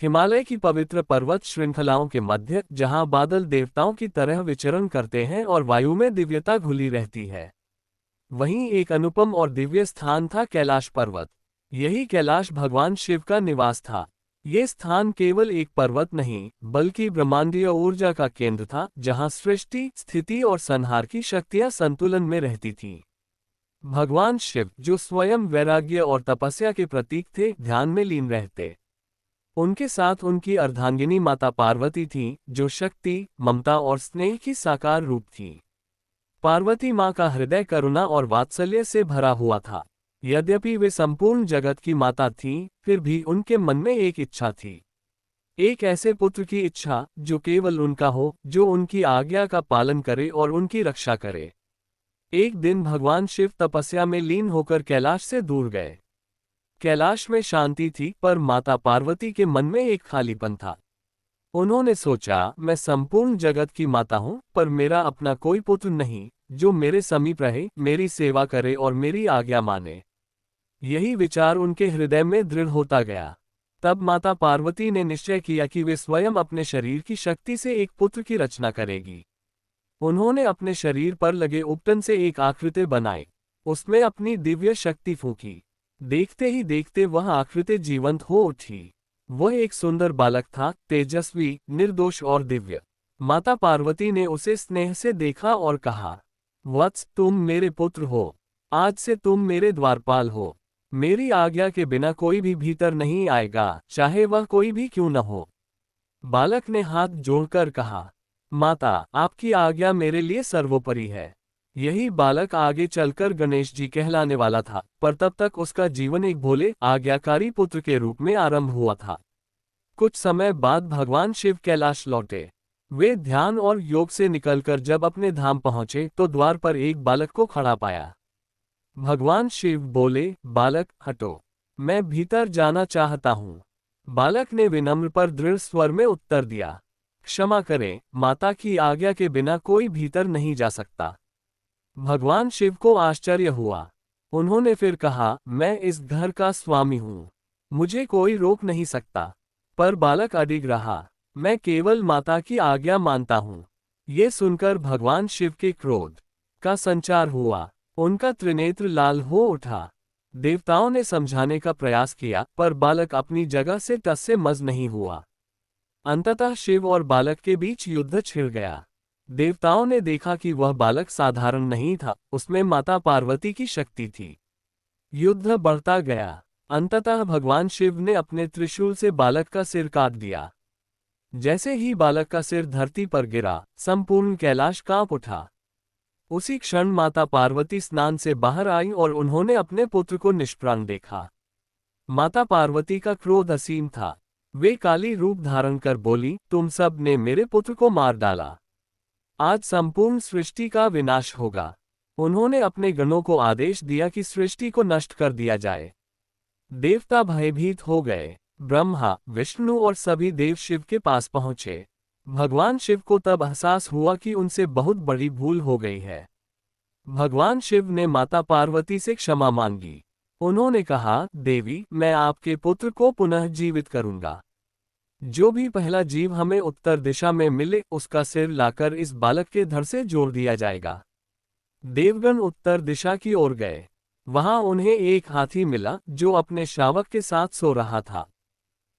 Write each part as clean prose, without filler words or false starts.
हिमालय की पवित्र पर्वत श्रृंखलाओं के मध्य, जहां बादल देवताओं की तरह विचरण करते हैं और वायु में दिव्यता घुली रहती है, वहीं एक अनुपम और दिव्य स्थान था कैलाश पर्वत। यही कैलाश भगवान शिव का निवास था। ये स्थान केवल एक पर्वत नहीं, बल्कि ब्रह्मांडीय ऊर्जा का केंद्र था, जहां सृष्टि, स्थिति और संहार की शक्तियां संतुलन में रहती थीं। भगवान शिव, जो स्वयं वैराग्य और तपस्या के प्रतीक थे, ध्यान में लीन रहते। उनके साथ उनकी अर्धांगिनी माता पार्वती थीं, जो शक्ति, ममता और स्नेह की साकार रूप थीं। पार्वती माँ का हृदय करुणा और वात्सल्य से भरा हुआ था। यद्यपि वे संपूर्ण जगत की माता थीं, फिर भी उनके मन में एक इच्छा थी। एक ऐसे पुत्र की इच्छा, जो केवल उनका हो, जो उनकी आज्ञा का पालन करे और उनकी रक्षा करे। एक दिन भगवान शिव तपस्या में लीन होकर कैलाश से दूर गए। कैलाश में शांति थी, पर माता पार्वती के मन में एक खालीपन था। उन्होंने सोचा, मैं संपूर्ण जगत की माता हूँ, पर मेरा अपना कोई पुत्र नहीं, जो मेरे समीप रहे, मेरी सेवा करे और मेरी आज्ञा माने। यही विचार उनके हृदय में दृढ़ होता गया। तब माता पार्वती ने निश्चय किया कि वे स्वयं अपने शरीर की शक्ति से एक पुत्र की रचना करेगी। उन्होंने अपने शरीर पर लगे उपटन से एक आकृति बनाई। उसमें अपनी दिव्य शक्ति फूंकी। देखते ही देखते वह आकृति जीवंत हो उठी। वह एक सुंदर बालक था, तेजस्वी, निर्दोष और दिव्य। माता पार्वती ने उसे स्नेह से देखा और कहा, वत्स, तुम मेरे पुत्र हो। आज से तुम मेरे द्वारपाल हो। मेरी आज्ञा के बिना कोई भी भीतर नहीं आएगा, चाहे वह कोई भी क्यों न हो। बालक ने हाथ जोड़कर कहा, माता, आपकी आज्ञा मेरे लिए सर्वोपरि है। यही बालक आगे चलकर गणेश जी कहलाने वाला था, पर तब तक उसका जीवन एक भोले, आज्ञाकारी पुत्र के रूप में आरंभ हुआ था। कुछ समय बाद भगवान शिव कैलाश लौटे। वे ध्यान और योग से निकलकर जब अपने धाम पहुंचे, तो द्वार पर एक बालक को खड़ा पाया। भगवान शिव बोले, बालक, हटो, मैं भीतर जाना चाहता हूँ। बालक ने विनम्र पर दृढ़ स्वर में उत्तर दिया, क्षमा करें, माता की आज्ञा के बिना कोई भीतर नहीं जा सकता। भगवान शिव को आश्चर्य हुआ। उन्होंने फिर कहा, मैं इस घर का स्वामी हूँ, मुझे कोई रोक नहीं सकता। पर बालक अडिग रहा, मैं केवल माता की आज्ञा मानता हूँ। ये सुनकर भगवान शिव के क्रोध का संचार हुआ। उनका त्रिनेत्र लाल हो उठा। देवताओं ने समझाने का प्रयास किया, पर बालक अपनी जगह से टस से मस नहीं हुआ। अंततः शिव और बालक के बीच युद्ध छिड़ गया। देवताओं ने देखा कि वह बालक साधारण नहीं था, उसमें माता पार्वती की शक्ति थी। युद्ध बढ़ता गया। अंततः भगवान शिव ने अपने त्रिशूल से बालक का सिर काट दिया। जैसे ही बालक का सिर धरती पर गिरा, संपूर्ण कैलाश कांप उठा। उसी क्षण माता पार्वती स्नान से बाहर आई और उन्होंने अपने पुत्र को निष्प्राण देखा। माता पार्वती का क्रोध असीम था। वे काली रूप धारण कर बोली, तुम सब ने मेरे पुत्र को मार डाला। आज संपूर्ण सृष्टि का विनाश होगा। उन्होंने अपने गणों को आदेश दिया कि सृष्टि को नष्ट कर दिया जाए। देवता भयभीत हो गए। ब्रह्मा, विष्णु और सभी देव शिव के पास पहुंचे। भगवान शिव को तब एहसास हुआ कि उनसे बहुत बड़ी भूल हो गई है। भगवान शिव ने माता पार्वती से क्षमा मांगी। उन्होंने कहा, देवी, मैं आपके पुत्र को पुनः जीवित करूंगा। जो भी पहला जीव हमें उत्तर दिशा में मिले, उसका सिर लाकर इस बालक के धड़ से जोड़ दिया जाएगा। देवगण उत्तर दिशा की ओर गए। वहां उन्हें एक हाथी मिला, जो अपने शावक के साथ सो रहा था।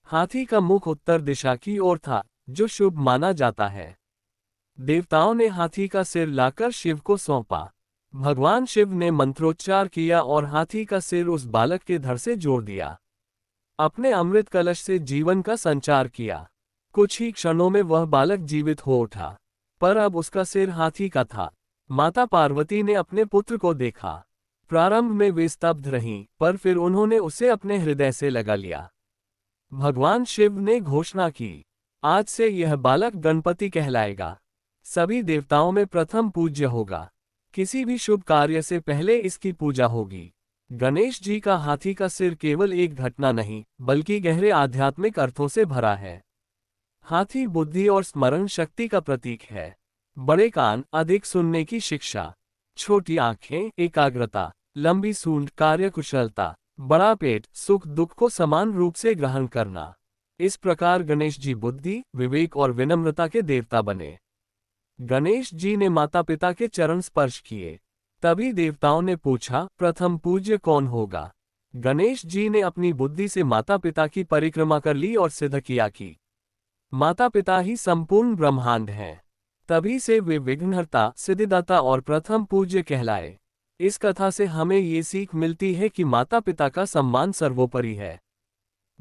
हाथी का मुख उत्तर दिशा की ओर था, जो शुभ माना जाता है। देवताओं ने हाथी का सिर लाकर शिव को सौंपा। भगवान शिव ने मंत्रोच्चार किया और हाथी का सिर उस बालक के धड़ से जोड़ दिया। अपने अमृत कलश से जीवन का संचार किया। कुछ ही क्षणों में वह बालक जीवित हो उठा, पर अब उसका सिर हाथी का था। माता पार्वती ने अपने पुत्र को देखा। प्रारंभ में वे स्तब्ध रहीं, पर फिर उन्होंने उसे अपने हृदय से लगा लिया। भगवान शिव ने घोषणा की, आज से यह बालक गणपति कहलाएगा। सभी देवताओं में प्रथम पूज्य होगा। किसी भी शुभ कार्य से पहले इसकी पूजा होगी। गणेश जी का हाथी का सिर केवल एक घटना नहीं, बल्कि गहरे आध्यात्मिक अर्थों से भरा है। हाथी बुद्धि और स्मरण शक्ति का प्रतीक है। बड़े कान, अधिक सुनने की शिक्षा। छोटी आंखें, एकाग्रता। लंबी सूंड, कार्यकुशलता। बड़ा पेट, सुख दुख को समान रूप से ग्रहण करना। इस प्रकार गणेश जी बुद्धि, विवेक और विनम्रता के देवता बने। गणेश जी ने माता पिता के चरण स्पर्श किए। तभी देवताओं ने पूछा, प्रथम पूज्य कौन होगा? गणेश जी ने अपनी बुद्धि से माता पिता की परिक्रमा कर ली और सिद्ध किया कि माता पिता ही संपूर्ण ब्रह्मांड हैं। तभी से वे विघ्नहर्ता, सिद्धिदाता और प्रथम पूज्य कहलाए। इस कथा से हमें ये सीख मिलती है कि माता पिता का सम्मान सर्वोपरि है।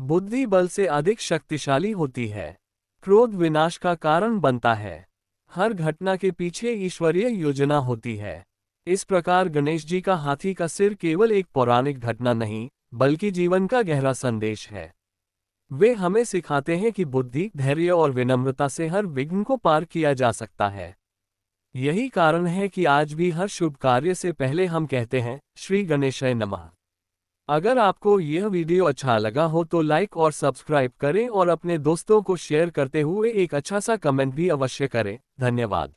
बुद्धि बल से अधिक शक्तिशाली होती है। क्रोध विनाश का कारण बनता है। हर घटना के पीछे ईश्वरीय योजना होती है। इस प्रकार गणेश जी का हाथी का सिर केवल एक पौराणिक घटना नहीं, बल्कि जीवन का गहरा संदेश है। वे हमें सिखाते हैं कि बुद्धि, धैर्य और विनम्रता से हर विघ्न को पार किया जा सकता है। यही कारण है कि आज भी हर शुभ कार्य से पहले हम कहते हैं, श्री गणेशाय नमः। अगर आपको यह वीडियो अच्छा लगा हो तो लाइक और सब्सक्राइब करें और अपने दोस्तों को शेयर करते हुए एक अच्छा सा कमेंट भी अवश्य करें। धन्यवाद।